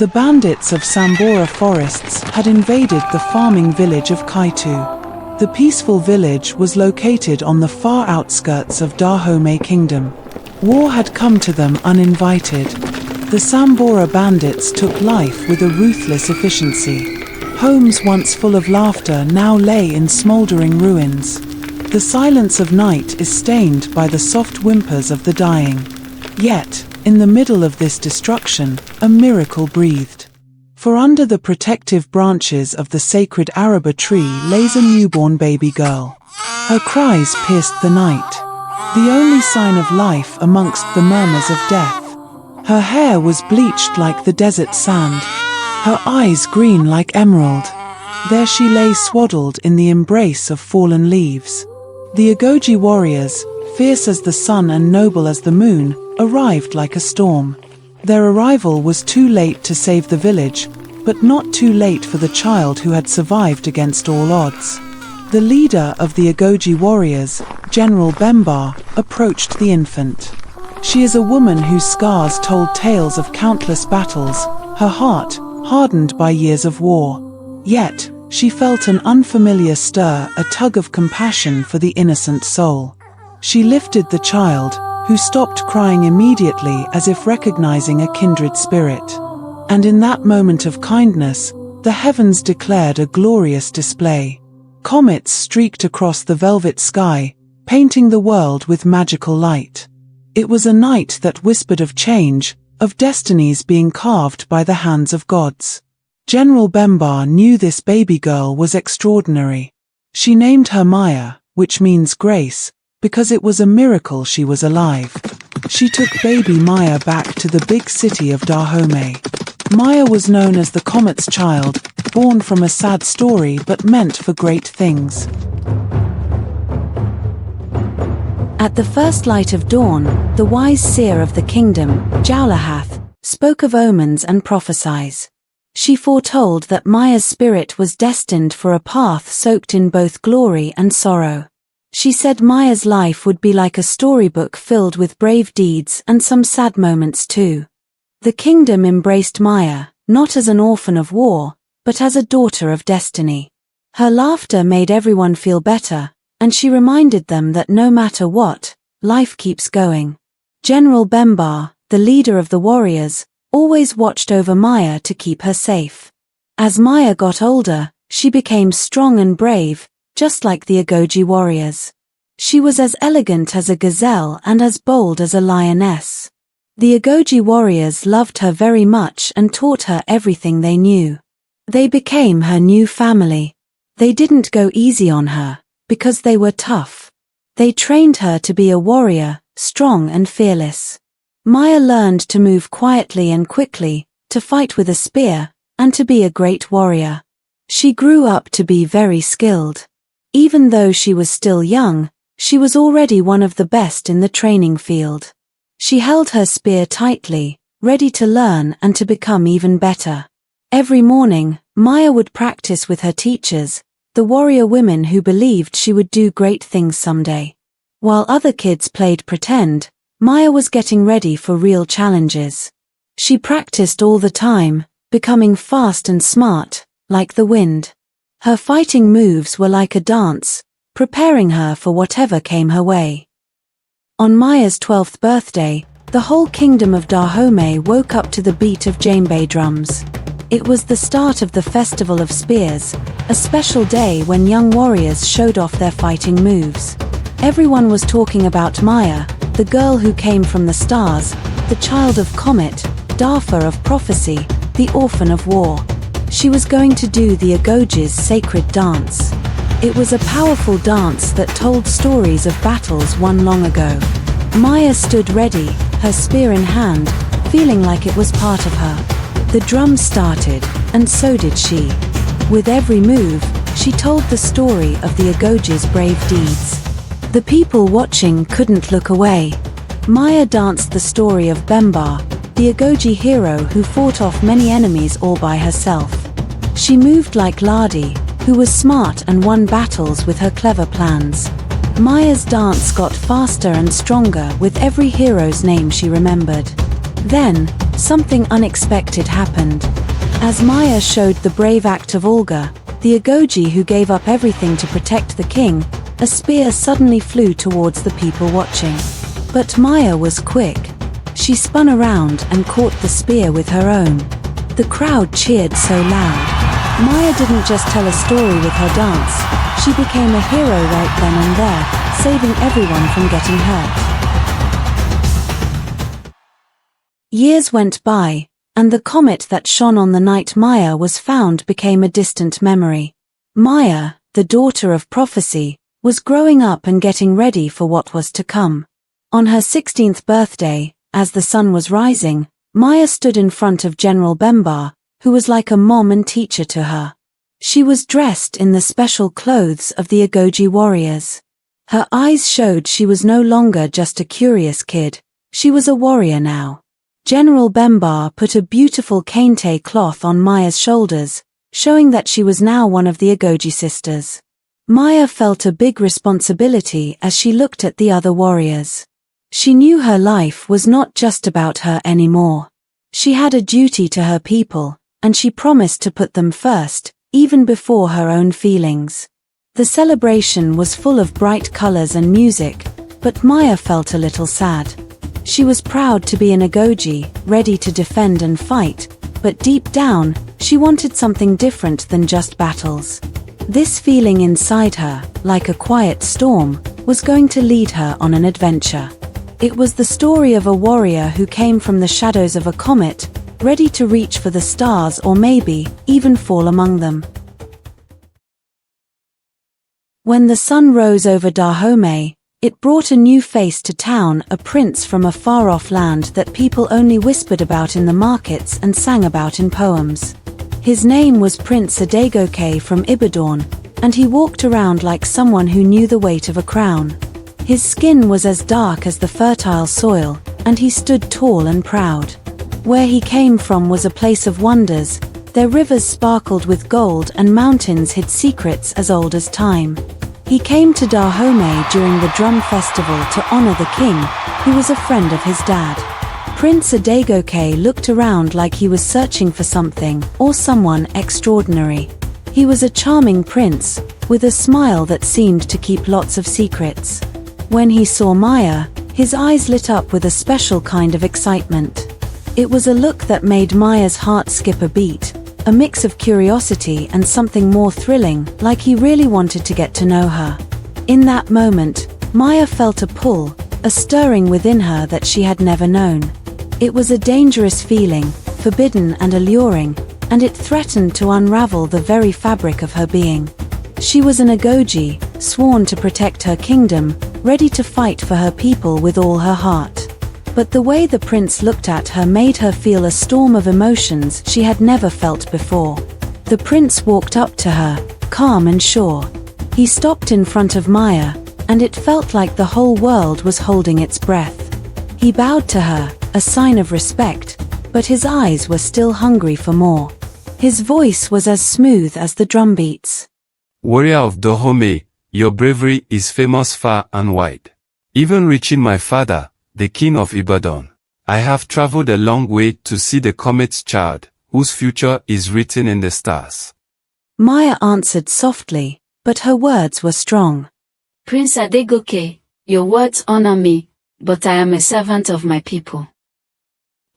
The bandits of Sambora forests had invaded the farming village of Kaitu. The peaceful village was located on the far outskirts of Dahomey Kingdom. War had come to them uninvited. The Sambora bandits took life with a ruthless efficiency. Homes once full of laughter now lay in smoldering ruins. The silence of night is stained by the soft whimpers of the dying. Yet, in the middle of this destruction, a miracle breathed. For under the protective branches of the sacred Araba tree lays a newborn baby girl. Her cries pierced the night, the only sign of life amongst the murmurs of death. Her hair was bleached like the desert sand, her eyes green like emerald. There she lay swaddled in the embrace of fallen leaves. The Agojie warriors, fierce as the sun and noble as the moon, arrived like a storm. Their arrival was too late to save the village, but not too late for the child who had survived against all odds. The leader of the Agojie warriors, General Bemba, approached the infant. She is a woman whose scars told tales of countless battles, her heart hardened by years of war. Yet, she felt an unfamiliar stir, a tug of compassion for the innocent soul. She lifted the child, who stopped crying immediately as if recognizing a kindred spirit. And in that moment of kindness, the heavens declared a glorious display. Comets streaked across the velvet sky, painting the world with magical light. It was a night that whispered of change, of destinies being carved by the hands of gods. General Bemba knew this baby girl was extraordinary. She named her Maya, which means grace, because it was a miracle she was alive. She took baby Maya back to the big city of Dahomey. Maya was known as the Comet's child, born from a sad story but meant for great things. At the first light of dawn, the wise seer of the kingdom, Jowlahath, spoke of omens and prophesies. She foretold that Maya's spirit was destined for a path soaked in both glory and sorrow. She said Maya's life would be like a storybook filled with brave deeds and some sad moments too. The kingdom embraced Maya, not as an orphan of war, but as a daughter of destiny. Her laughter made everyone feel better, and she reminded them that no matter what, life keeps going. General Bemba, the leader of the warriors, always watched over Maya to keep her safe. As Maya got older, she became strong and brave, just like the Agojie warriors. She was as elegant as a gazelle and as bold as a lioness. The Agojie warriors loved her very much and taught her everything they knew. They became her new family. They didn't go easy on her, because they were tough. They trained her to be a warrior, strong and fearless. Maya learned to move quietly and quickly, to fight with a spear, and to be a great warrior. She grew up to be very skilled. Even though she was still young, she was already one of the best in the training field. She held her spear tightly, ready to learn and to become even better. Every morning, Maya would practice with her teachers, the warrior women who believed she would do great things someday. While other kids played pretend, Maya was getting ready for real challenges. She practiced all the time, becoming fast and smart, like the wind. Her fighting moves were like a dance, preparing her for whatever came her way. On Maya's 12th birthday, the whole kingdom of Dahomey woke up to the beat of djembe drums. It was the start of the Festival of Spears, a special day when young warriors showed off their fighting moves. Everyone was talking about Maya, the girl who came from the stars, the child of Comet, Dafa of prophecy, the orphan of war. She was going to do the Agojie's sacred dance. It was a powerful dance that told stories of battles won long ago. Maya stood ready, her spear in hand, feeling like it was part of her. The drums started, and so did she. With every move, she told the story of the Agojie's brave deeds. The people watching couldn't look away. Maya danced the story of Bemba, the Agojie hero who fought off many enemies all by herself. She moved like Ladi, who was smart and won battles with her clever plans. Maya's dance got faster and stronger with every hero's name she remembered. Then, something unexpected happened. As Maya showed the brave act of Olga, the Agojie who gave up everything to protect the king, a spear suddenly flew towards the people watching. But Maya was quick. She spun around and caught the spear with her own. The crowd cheered so loud. Maya didn't just tell a story with her dance, she became a hero right then and there, saving everyone from getting hurt. Years went by, and the comet that shone on the night Maya was found became a distant memory. Maya, the daughter of prophecy, was growing up and getting ready for what was to come. On her 16th birthday, as the sun was rising, Maya stood in front of General Bemba, who was like a mom and teacher to her. She was dressed in the special clothes of the Agojie Warriors. Her eyes showed she was no longer just a curious kid, she was a warrior now. General Bemba put a beautiful kente cloth on Maya's shoulders, showing that she was now one of the Agojie sisters. Maya felt a big responsibility as she looked at the other warriors. She knew her life was not just about her anymore. She had a duty to her people, and she promised to put them first, even before her own feelings. The celebration was full of bright colors and music, but Maya felt a little sad. She was proud to be an Agojie, ready to defend and fight, but deep down, she wanted something different than just battles. This feeling inside her, like a quiet storm, was going to lead her on an adventure. It was the story of a warrior who came from the shadows of a comet, ready to reach for the stars or maybe even fall among them. When the sun rose over Dahomey, it brought a new face to town, a prince from a far-off land that people only whispered about in the markets and sang about in poems. His name was Prince Agojie from Ibadan, and he walked around like someone who knew the weight of a crown. His skin was as dark as the fertile soil, and he stood tall and proud. Where he came from was a place of wonders. Their rivers sparkled with gold and mountains hid secrets as old as time. He came to Dahomey during the drum festival to honor the king, who was a friend of his dad. Prince Agojie looked around like he was searching for something or someone extraordinary. He was a charming prince, with a smile that seemed to keep lots of secrets. When he saw Maya, his eyes lit up with a special kind of excitement. It was a look that made Maya's heart skip a beat, a mix of curiosity and something more thrilling, like he really wanted to get to know her. In that moment, Maya felt a pull, a stirring within her that she had never known. It was a dangerous feeling, forbidden and alluring, and it threatened to unravel the very fabric of her being. She was an Agojie, sworn to protect her kingdom, ready to fight for her people with all her heart. But the way the prince looked at her made her feel a storm of emotions she had never felt before. The prince walked up to her, calm and sure. He stopped in front of Maya, and it felt like the whole world was holding its breath. He bowed to her, a sign of respect, but his eyes were still hungry for more. His voice was as smooth as the drum beats. Warrior of Dahomey, your bravery is famous far and wide. Even reaching my father, the king of Ibadan. I have traveled a long way to see the comet's child, whose future is written in the stars. Maya answered softly, but her words were strong. Prince Agojie, your words honor me, but I am a servant of my people.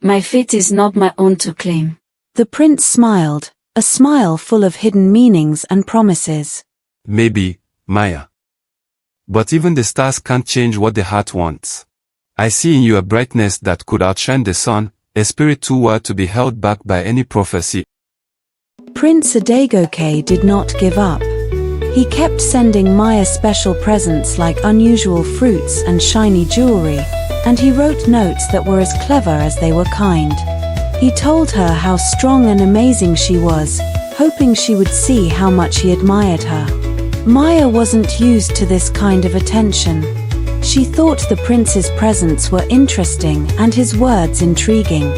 My fate is not my own to claim. The prince smiled, a smile full of hidden meanings and promises. Maybe, Maya. But even the stars can't change what the heart wants. I see in you a brightness that could outshine the sun, a spirit too wild to be held back by any prophecy. Prince Agojie did not give up. He kept sending Maya special presents like unusual fruits and shiny jewelry, and he wrote notes that were as clever as they were kind. He told her how strong and amazing she was, hoping she would see how much he admired her. Maya wasn't used to this kind of attention. She thought the prince's presents were interesting and his words intriguing.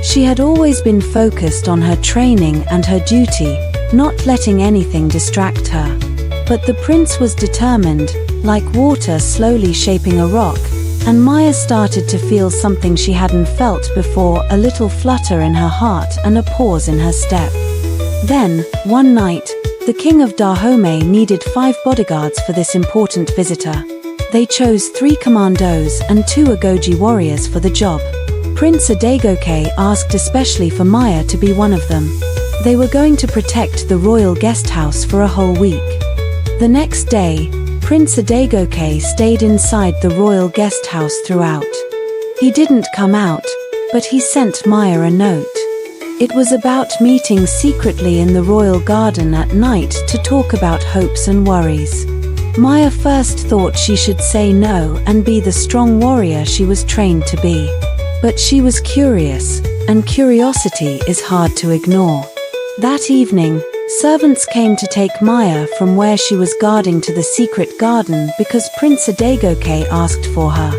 She had always been focused on her training and her duty, not letting anything distract her. But the prince was determined, like water slowly shaping a rock, and Maya started to feel something she hadn't felt before, a little flutter in her heart and a pause in her step. Then, one night, the king of Dahomey needed 5 bodyguards for this important visitor. They chose 3 commandos and 2 Agojie warriors for the job. Prince Agojie asked especially for Maya to be one of them. They were going to protect the royal guest house for a whole week. The next day, Prince Agojie stayed inside the royal guest house throughout. He didn't come out, but he sent Maya a note. It was about meeting secretly in the royal garden at night to talk about hopes and worries. Maya first thought she should say no and be the strong warrior she was trained to be. But she was curious, and curiosity is hard to ignore. That evening, servants came to take Maya from where she was guarding to the secret garden because Prince Agojie asked for her.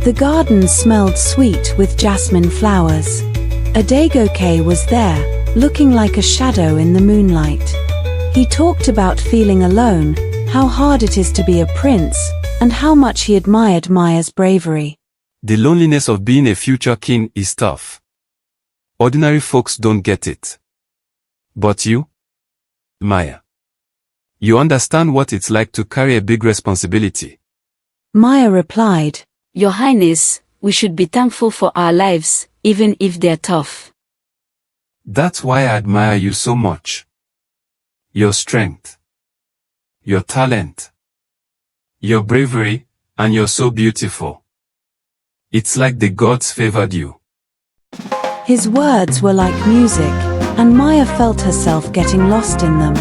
The garden smelled sweet with jasmine flowers. Agojie was there, looking like a shadow in the moonlight. He talked about feeling alone, how hard it is to be a prince, and how much he admired Maya's bravery. The loneliness of being a future king is tough. Ordinary folks don't get it. But you, Maya, you understand what it's like to carry a big responsibility. Maya replied, Your Highness, we should be thankful for our lives, even if they're tough. That's why I admire you so much. Your strength, your talent, your bravery, and you're so beautiful. It's like the gods favored you. His words were like music, and Maya felt herself getting lost in them.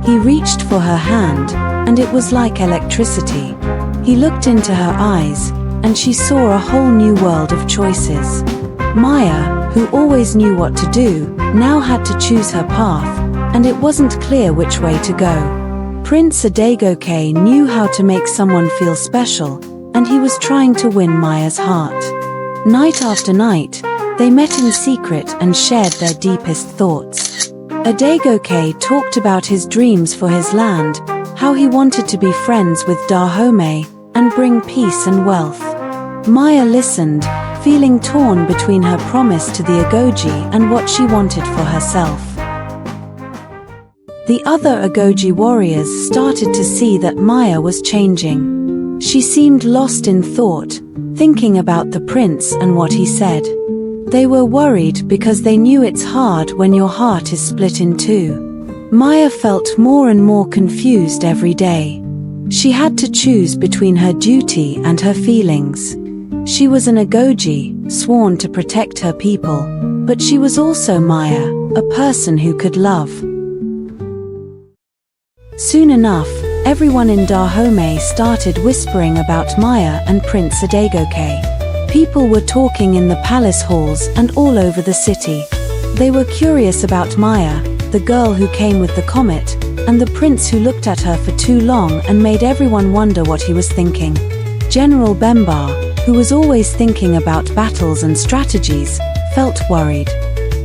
He reached for her hand, and it was like electricity. He looked into her eyes, and she saw a whole new world of choices. Maya, who always knew what to do, now had to choose her path, and it wasn't clear which way to go. Prince Agojie knew how to make someone feel special, and he was trying to win Maya's heart. Night after night, they met in secret and shared their deepest thoughts. Agojie talked about his dreams for his land, how he wanted to be friends with Dahomey and bring peace and wealth. Maya listened, feeling torn between her promise to the Agojie and what she wanted for herself. The other Agojie warriors started to see that Maya was changing. She seemed lost in thought, thinking about the prince and what he said. They were worried because they knew it's hard when your heart is split in two. Maya felt more and more confused every day. She had to choose between her duty and her feelings. She was an Agojie, sworn to protect her people, but she was also Maya, a person who could love. Soon enough, everyone in Dahomey started whispering about Maya and Prince Agojie. People were talking in the palace halls and all over the city. They were curious about Maya, the girl who came with the comet, and the prince who looked at her for too long and made everyone wonder what he was thinking. General Bemba, who was always thinking about battles and strategies, felt worried.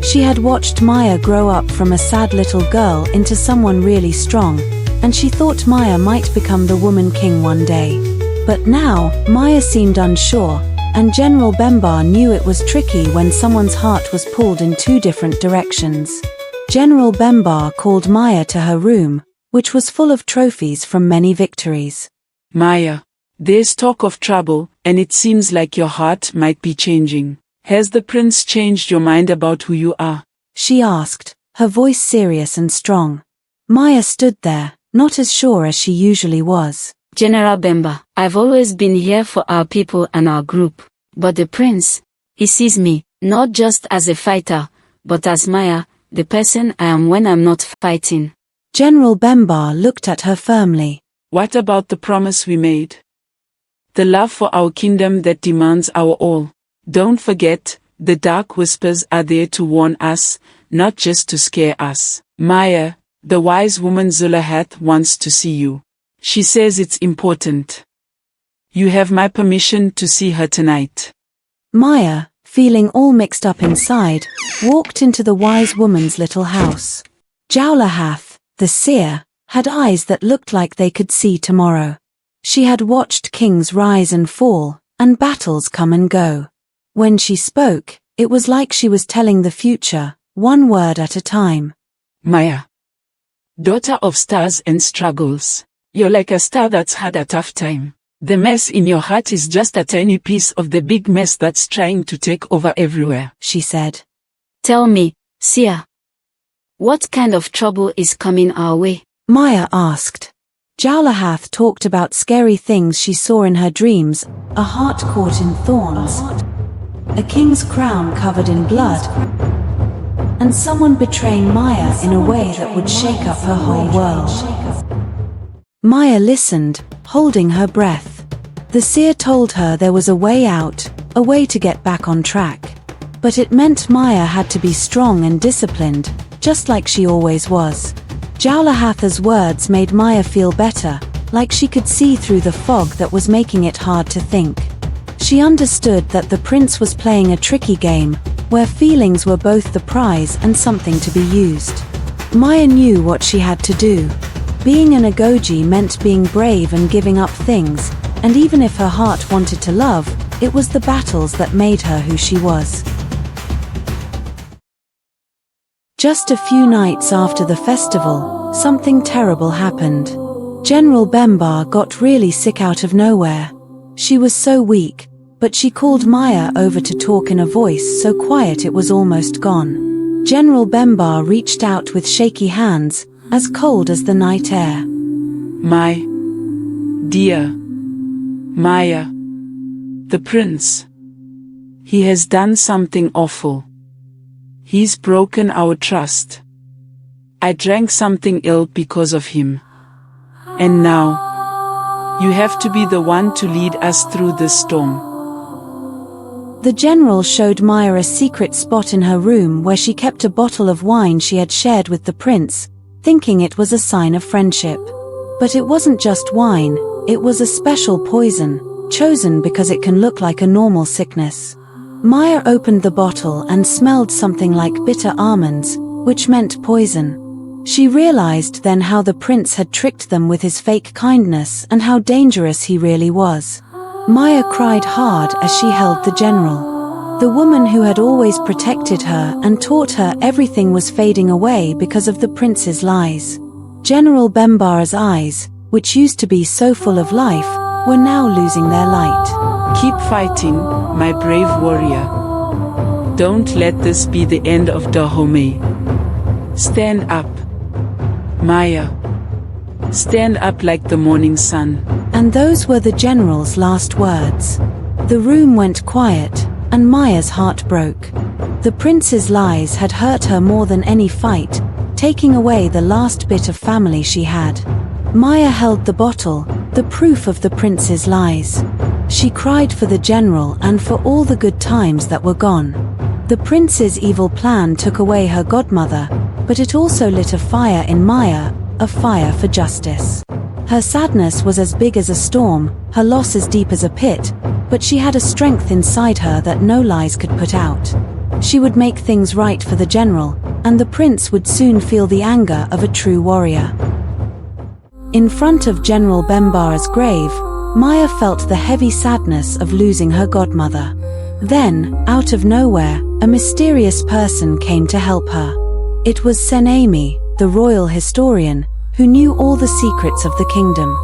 She had watched Maya grow up from a sad little girl into someone really strong, and she thought Maya might become the woman king one day. But now, Maya seemed unsure, and General Bemba knew it was tricky when someone's heart was pulled in two different directions. General Bemba called Maya to her room, which was full of trophies from many victories. Maya, there's talk of trouble, and it seems like your heart might be changing. Has the prince changed your mind about who you are? She asked, her voice serious and strong. Maya stood there, not as sure as she usually was. General Bemba, I've always been here for our people and our group. But the prince, he sees me, not just as a fighter, but as Maya, the person I am when I'm not fighting. General Bemba looked at her firmly. What about the promise we made? The love for our kingdom that demands our all. Don't forget, the dark whispers are there to warn us, not just to scare us. Maya, the wise woman Zulahat wants to see you. She says it's important. You have my permission to see her tonight. Maya, feeling all mixed up inside, walked into the wise woman's little house. Jaulahath, the seer, had eyes that looked like they could see tomorrow. She had watched kings rise and fall, and battles come and go. When she spoke, it was like she was telling the future, one word at a time. Maya. Daughter of stars and struggles. You're like a star that's had a tough time. The mess in your heart is just a tiny piece of the big mess that's trying to take over everywhere, she said. Tell me, Sia. What kind of trouble is coming our way? Maya asked. Jowlahath talked about scary things she saw in her dreams, a heart caught in thorns, a king's crown covered in blood, and someone betraying Maya in a way that would shake up her whole world. Maya listened, holding her breath. The seer told her there was a way out, a way to get back on track. But it meant Maya had to be strong and disciplined, just like she always was. Jowlahath's words made Maya feel better, like she could see through the fog that was making it hard to think. She understood that the prince was playing a tricky game, where feelings were both the prize and something to be used. Maya knew what she had to do. Being an Agojie meant being brave and giving up things, and even if her heart wanted to love, it was the battles that made her who she was. Just a few nights after the festival, something terrible happened. General Bemba got really sick out of nowhere. She was so weak, but she called Maya over to talk in a voice so quiet it was almost gone. General Bemba reached out with shaky hands, as cold as the night air. My dear Maya, the prince. He has done something awful. He's broken our trust. I drank something ill because of him. And now, you have to be the one to lead us through this storm. The general showed Maya a secret spot in her room where she kept a bottle of wine she had shared with the prince, thinking it was a sign of friendship. But it wasn't just wine, it was a special poison, chosen because it can look like a normal sickness. Maya opened the bottle and smelled something like bitter almonds, which meant poison. She realized then how the prince had tricked them with his fake kindness and how dangerous he really was. Maya cried hard as she held the general. The woman who had always protected her and taught her everything was fading away because of the prince's lies. General Bemba's eyes, which used to be so full of life, were now losing their light. Keep fighting, my brave warrior. Don't let this be the end of Dahomey. Stand up, Maya. Stand up like the morning sun. And those were the general's last words. The room went quiet, and Maya's heart broke. The prince's lies had hurt her more than any fight, taking away the last bit of family she had. Maya held the bottle, the proof of the prince's lies. She cried for the general and for all the good times that were gone. The prince's evil plan took away her godmother, but it also lit a fire in Maya, a fire for justice. Her sadness was as big as a storm, her loss as deep as a pit, but she had a strength inside her that no lies could put out. She would make things right for the general, and the prince would soon feel the anger of a true warrior. In front of General Bemba's grave, Maya felt the heavy sadness of losing her godmother. Then, out of nowhere, a mysterious person came to help her. It was Senemi, the royal historian, who knew all the secrets of the kingdom.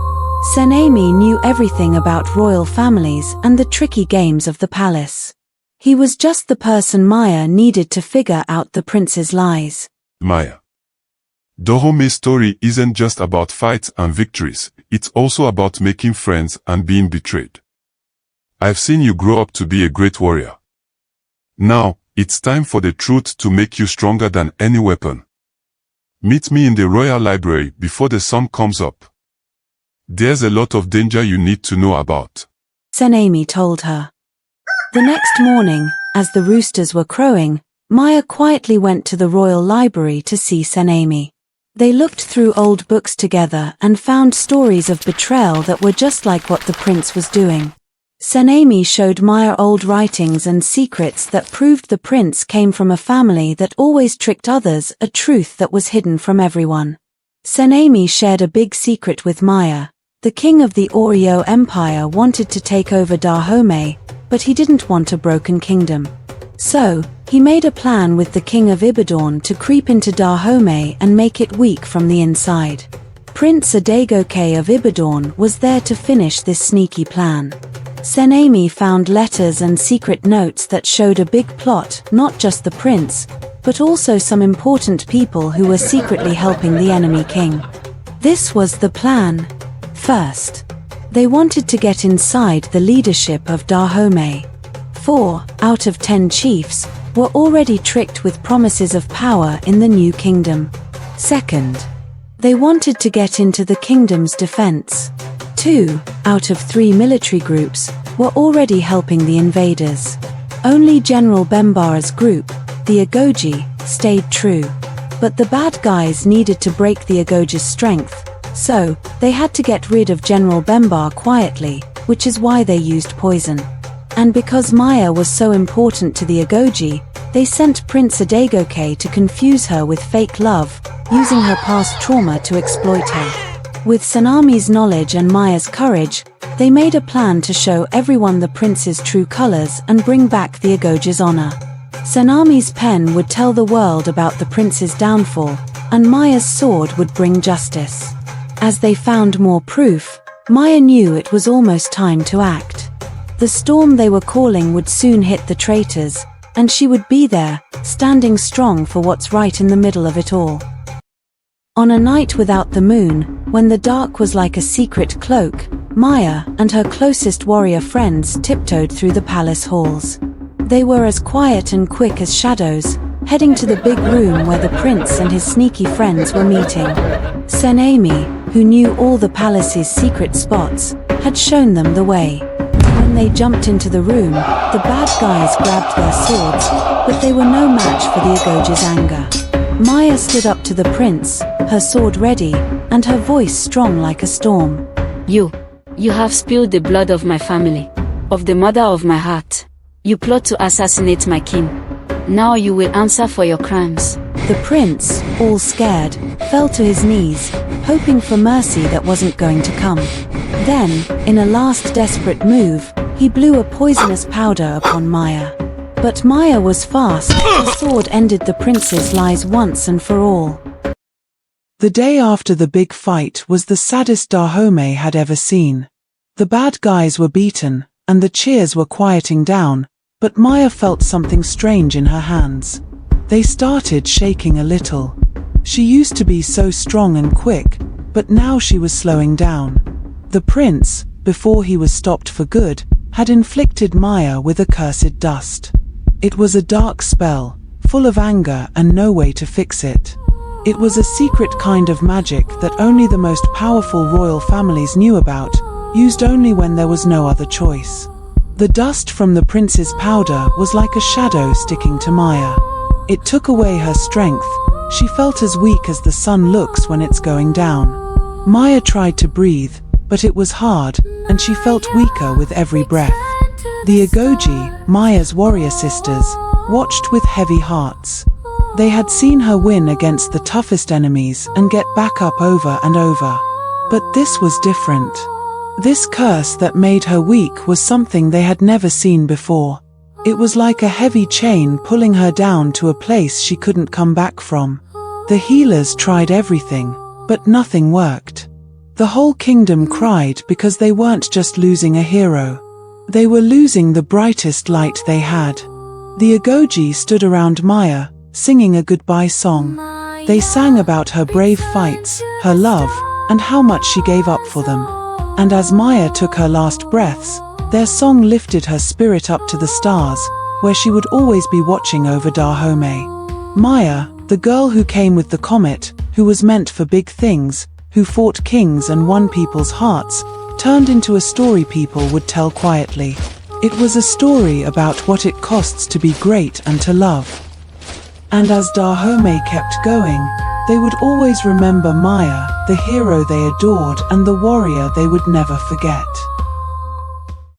Senemi knew everything about royal families and the tricky games of the palace. He was just the person Maya needed to figure out the prince's lies. Maya. Dahomey's story isn't just about fights and victories, it's also about making friends and being betrayed. I've seen you grow up to be a great warrior. Now, it's time for the truth to make you stronger than any weapon. Meet me in the royal library before the sun comes up. There's a lot of danger you need to know about. Senemi told her. The next morning, as the roosters were crowing, Maya quietly went to the royal library to see Senemi. They looked through old books together and found stories of betrayal that were just like what the prince was doing. Senemi showed Maya old writings and secrets that proved the prince came from a family that always tricked others, a truth that was hidden from everyone. Senemi shared a big secret with Maya. The king of the Oreo Empire wanted to take over Dahomey, but he didn't want a broken kingdom. So, he made a plan with the king of Ibadan to creep into Dahomey and make it weak from the inside. Prince Agojie of Ibadan was there to finish this sneaky plan. Senami found letters and secret notes that showed a big plot, not just the prince, but also some important people who were secretly helping the enemy king. This was the plan. First, they wanted to get inside the leadership of Dahomey. 4 out of 10 chiefs were already tricked with promises of power in the new kingdom. Second, they wanted to get into the kingdom's defense. 2 out of 3 military groups were already helping the invaders. Only General Bembara's group, the Agojie, stayed true. But the bad guys needed to break the Agojie's strength, so they had to get rid of General Bembar quietly, which is why they used poison. And because Maya was so important to the Agojie, they sent Prince Agojie to confuse her with fake love, using her past trauma to exploit her. With Senami's knowledge and Maya's courage, they made a plan to show everyone the prince's true colors and bring back the Agojie's honor. Senami's pen would tell the world about the prince's downfall, and Maya's sword would bring justice. As they found more proof, Maya knew it was almost time to act. The storm they were calling would soon hit the traitors, and she would be there, standing strong for what's right in the middle of it all. On a night without the moon, when the dark was like a secret cloak, Maya and her closest warrior friends tiptoed through the palace halls. They were as quiet and quick as shadows, heading to the big room where the prince and his sneaky friends were meeting. Senami, who knew all the palace's secret spots, had shown them the way. When they jumped into the room, the bad guys grabbed their swords, but they were no match for the Agojie's anger. Maya stood up to the prince, her sword ready, and her voice strong like a storm. You have spilled the blood of my family, of the mother of my heart. You plot to assassinate my king. Now you will answer for your crimes. The prince, all scared, fell to his knees, hoping for mercy that wasn't going to come. Then, in a last desperate move, he blew a poisonous powder upon Maya. But Maya was fast, the sword ended the prince's lies once and for all. The day after the big fight was the saddest Dahomey had ever seen. The bad guys were beaten, and the cheers were quieting down, but Maya felt something strange in her hands. They started shaking a little. She used to be so strong and quick, but now she was slowing down. The prince, before he was stopped for good, had inflicted Maya with accursed dust. It was a dark spell, full of anger and no way to fix it. It was a secret kind of magic that only the most powerful royal families knew about, used only when there was no other choice. The dust from the prince's powder was like a shadow sticking to Maya. It took away her strength. She felt as weak as the sun looks when it's going down. Maya tried to breathe, but it was hard, and she felt weaker with every breath. The Agojie, Maya's warrior sisters, watched with heavy hearts. They had seen her win against the toughest enemies and get back up over and over. But this was different. This curse that made her weak was something they had never seen before. It was like a heavy chain pulling her down to a place she couldn't come back from. The healers tried everything, but nothing worked. The whole kingdom cried because they weren't just losing a hero. They were losing the brightest light they had. The Agojie stood around Maya, singing a goodbye song. They sang about her brave fights, her love, and how much she gave up for them. And as Maya took her last breaths, their song lifted her spirit up to the stars, where she would always be watching over Dahomey. Maya, the girl who came with the comet, who was meant for big things, who fought kings and won people's hearts, turned into a story people would tell quietly. It was a story about what it costs to be great and to love. And as Dahomey kept going, they would always remember Maya, the hero they adored and the warrior they would never forget.